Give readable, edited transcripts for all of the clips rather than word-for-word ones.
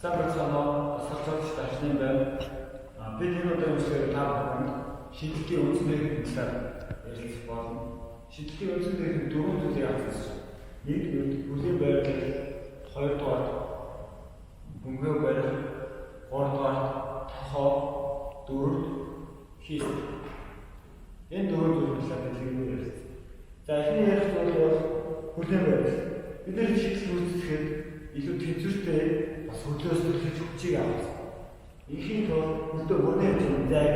Сайн санаа социологч ташны байв. Би энэ удаа үсгээр та бүхэнд шийдлийн үндсээр талаар ярилцах болно. Шийдлийн үндсээр дөрвөн зүйлийг хазсан. Нэгдүгээр бүлийн байрлал, хоёрдугаар бөмбөг барих, гуравдугаар тохоо, дөрөвд хийх. Энэ дөрвөн зүйлийг талаар ярилцсан. За эхний ярих зүйл бол бүлийн байрлал. Бид нэр шийдэл үүсгэхэд илүү тэнцвэртэй бас хөдлөөс төлөж хүчийг авах. Ихэнх бол хөлдөө бүрний хэмжээнд зайг.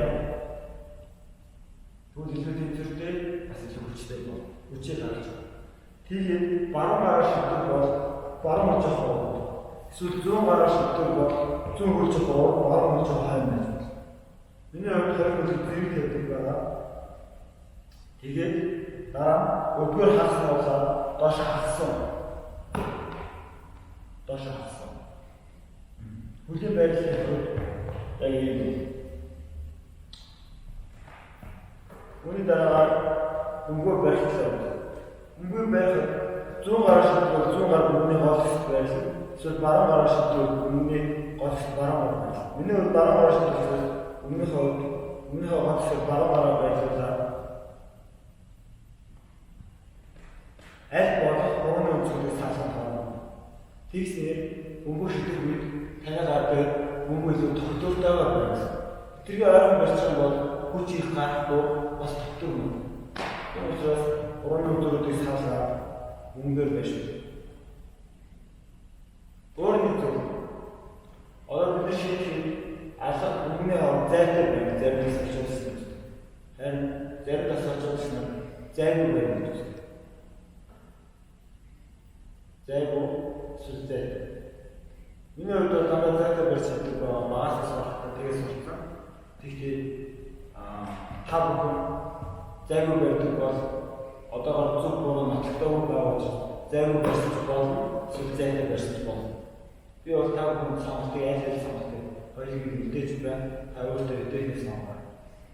Тэгвэл илүү тэнцвэртэй бас илүү хүчтэй бол хүчийг гаргаж. Тэгээд баруун гараа шийдэх бол баруун очих хоо. Эсвэл зүүн гараа шийдэх бол зүүн хөлж хоо, баруун хөлж хойно байна. Миний хувьд хоёр хөлөг зэрэг тавьдаг байгаа. Тэгээд дараа өдгөр хасна болоод доош хассан. Доош хассан. Бүлийн байрлалын хувьд яг юм. Үүний дараа бөмбөг барихлаа. Бөмбөг барих 100 гаруй шатвал 100 гаруй бөмбөгийн хоолсолт байсан. Эсвэл баруун гаруй шатвал бөмбөгийн хоолсолт баруун гаруй байсан. Миний хувьд баруун гаруй шатвал бөмбөгийн хоолсолт баруун гаруй байлаа. Аль болох бууны үнцгүүдээс цаасан тоон. Тэгснээр бөмбөг шидэх үед танай гар дээр бөмбөг илүү тогтвортойгоор байсан. Тэрийг ойрхон барьчих юм бол хүч их гарахгүй бас тогтвор юм. Энэ учраас бууны үнцгүүдээс цаасан бөмбөөр байж шүү. Өөр нэг зүйл. Одоо бид шийдэх алга бөмбөгийн хооронд зайтай байна. Зарим нь очсон. Харин зарим нь очсон нь зайгүй байна. Зайгүй сүлтэй. Миний хувьд бол намайг зайтай барьж чаддаг байгаа. Магаас асуухад тэгээс сурсан. Тэгэхдээ та бүхэн зайгүй барьдаг бол одоогоор зүг буруу нотлогдоогүй байгаа ч зайгүй барьж болно. Сүлзайтай барьж болно. Би бол та бүхэн сонгохыг айлгаж сонгохыг хоёрыг мэдээж байна. Та өөртөө өдөртөө сонгоо.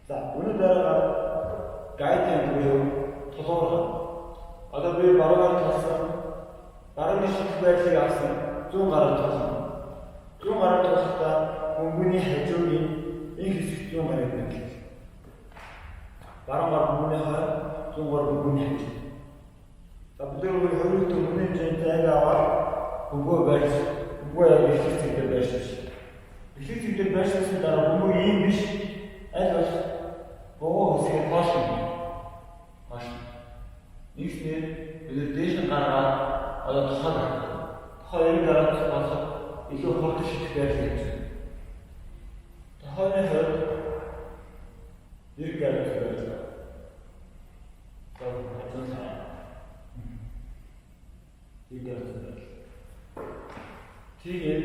За үүний дараа гайдын буюу тулгуур. Одоо би баруугаар талсан баруун шийдэх байдлыг авсан 100 гаруй толгой. 100 гаруй толгойдоо бөмбөгийн хажуугийн энэ хэсэг 100 гаруй байна. Баруун гар бөмбөгийн хойд 100 гаруй бөмбөгийн хажуу. За бид хоёр хоёрын бөмбөгийн хэмжээнд зайг аваад бөмбөг барьж, бөмбөг яг их хэсэгтээ барьж шүү. Их хэсэгтээ барьсны дараа бөмбөг ийм биш аль бол богоо хэсгээ хоошно. Нэгснээр бид дээш нь гаргаад одоо тохойрын дараа болох илүү хурдан шийдэх байрлал гэж байна. Тохойрын хувьд эрг гарах байлаа. Тэгээд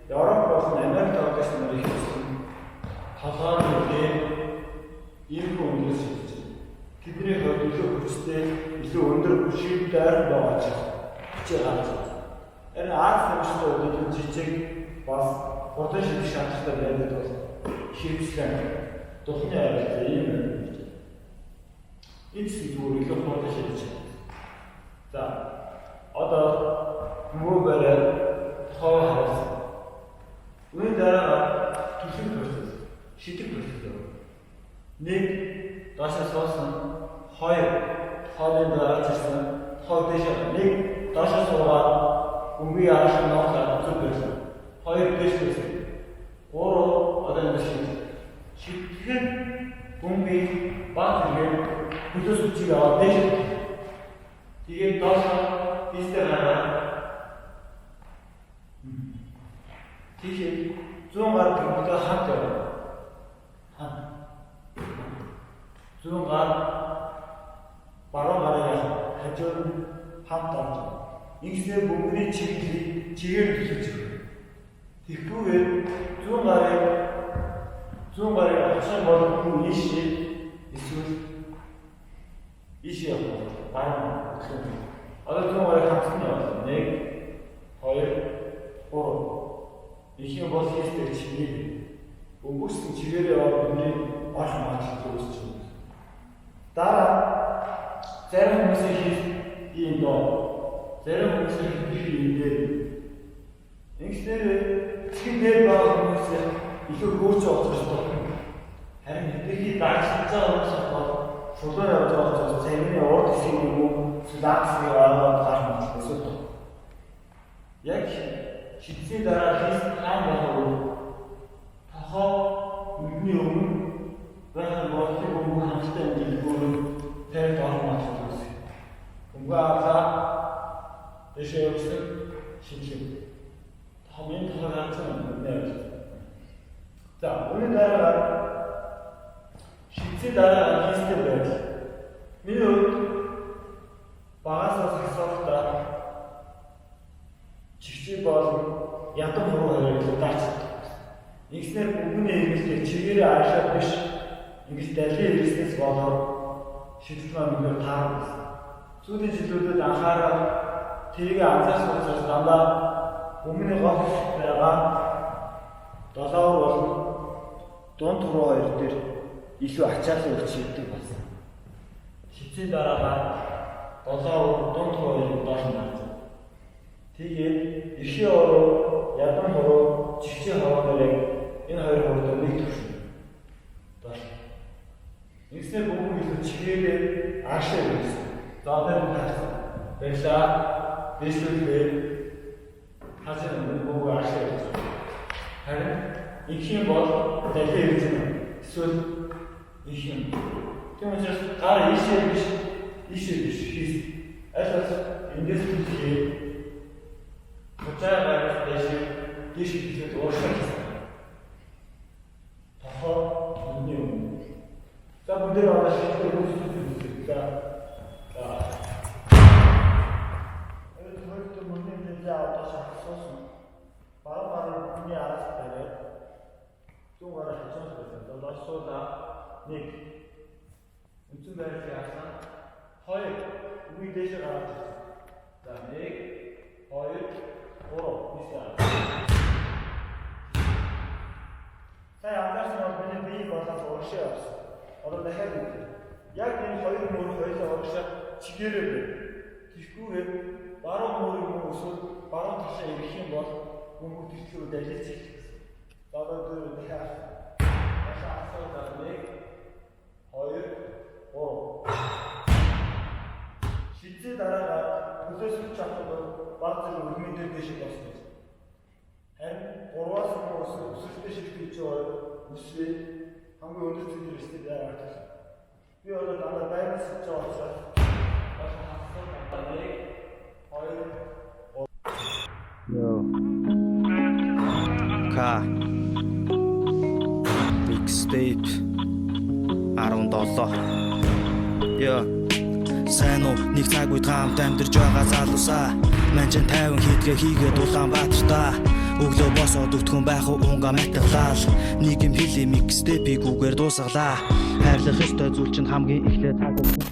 Европ болон Америк орнос нар их хэсэг толгойн үеийн иймэрхүү үндээс шийдэж байна. Тэдний хувьд илүү хүчтэй, илүү өндөр шийдэлтэй ойрхон байгаа ч хүчээр гарч байна. Энэ Аз намжтай үеийн жижиг бас хурдан шийдэх шаардлагатай байдаг бол шийдвэрлэн тухны ойлголт ийм байна. Энэ зүйл илүү хурдан шийдэж байна. За одоо муу бариад тохоо харуулсан. Үүний дараа түлхэх процесс, шийдэх процесс. Нэг доошоо суусан, хоёр хоолны дараа чирсэн, хоол дэше нэг доошоо суугаад бөмбөгийн араш нь нууцаар зүг байсан. Хоёр дэш байсан. Гурав одоо энэ шийдэхэд бөмбөгийг баг хэрэгээр хөлөөс үчиг аваад дэш. Тэгээд доошоо дистер хараад тэгээд 100 гаруй бөмбөг хамт яваа. Хамт 100 гаруй баруун гараа хажууд хамт авч. Ингэснээр бөмбөгийн чиглэлийг чигээр төлөж өгнө. Тэгвгээр 100 гарыг авсан бол ийш эсвэл ийш явах. Баруун. Одоо 100 гарыг хамтсан яваа. 1 2 3 их юм бол хийстэй чигээр бөмбөгсөн чигээр яваад бидний орх магадлал үүсэж байна. Дараа зарим хүмүүсийн хийх ийм доо зарим хүмүүсийн хийх ийм дээр ингэснээр Дэлхийн дээр байгаа хүмүүс илүү хөөж олж байна. Харин бидний дагчилж байгаа хүмүүс бол шулуур явж байгаа учраас цайны урд хэсгийн юм уу лаксыг аваад гарах гэсэн үг. Яг шидсийн дараа хийх хаан болох тохоо бидний өмнө байгаа бодлыг өмнө хамттай дэлгүүр тэр дорн болсон. Угаалаа дэшээ өгсөн шидлэг. Хамгийн тохоо ганцхан нэр. За үүний дараа шидсийн дараа хийстэй байл. Миний хувьд багасаас асуултаа чигчээ болон ядам хуруу хоёрыг даач. Нэгснэр бүгний хэрэглээ чигээрээ аашаад биш ингэж далийн хэрэглээс болоод шийдэл маань таарсан. Сүүлийн жилүүдэд анхаарал тэрийг анзаарсан учраас дандаа өмнө гол байгаа долоор болон дунд хуруу хоёр дээр илүү ачаалал өгч шийддэг болсон. Шидсийн дараагаар долоо дунд хуруу доош нь. Тэгээд эрхээ ороо, ядан хуруу, чигчээ хаваарыг энэ хоёр хурдад нэг төвшин. Доош. Нэгснээр бүгд илүү чигээрээ аашаа өгсөн. За тэр таарсан. Баярлаа. Бишвэлээ хажууд нь бүгд аашаа өгсөн. Харин их юм бол дэлхий хэрэгжин эсвэл их юм. Тийм учраас гар ийшээ биш хийс. Аль эндээс хэлээ. Буцаагаар дэш хийхэд ууштай. Тохоо үнэ юм. За бүгд аваад шийдэл үүсгэж байна. Энэ төрөлт мөрний дэлээ аваад шахсан. Бараа миний араас тавиад зүүнгээр хацсан байсан. Долоосоода нэг үндсэн байрыг яасан. Хоёр үгүй дэше гараад ирсэн. За нэг хоёр гурав нисээ. Сая анзаарсан бол миний бие болоод урагшаа авсан. Одоо дахиад яг энэ хоёр мөр хоёулаа урагшаа чигээрээ байна. Тэхгүйгээр баруун мөрийг мөн өсвөл баруун ташаа ирэх юм бол мөнгө төрчлөө далилж ирэх. Одоо дөрөв дахиад асуулт нэг хоёр гурав. Шидсээ дараа хүлээсвч авах баг зэрэг өргөмөн дээр дэше болсон. Харин гурваас нь өсөлтөд шилжиж байгаа үсвээ хамгийн өндөр зүйл өсөлтөд байгаа. Би одоо дандаа байнаас хийж байгаа учраас бас хассан нэг хоёр Ка Mixtape 17. Сайн уу нэг цаг үед хамт амьдарч байгаа залуусаа манчин 50 хийдгээ хийгээд Улаанбаатартаа өглөө босоод өгтгөн байх унга матгалаа нэг юм хэлээ mixtape-ийг үгээр дуусгалаа хайрлах ёстой зүйл чинь хамгийн эхлээд цаг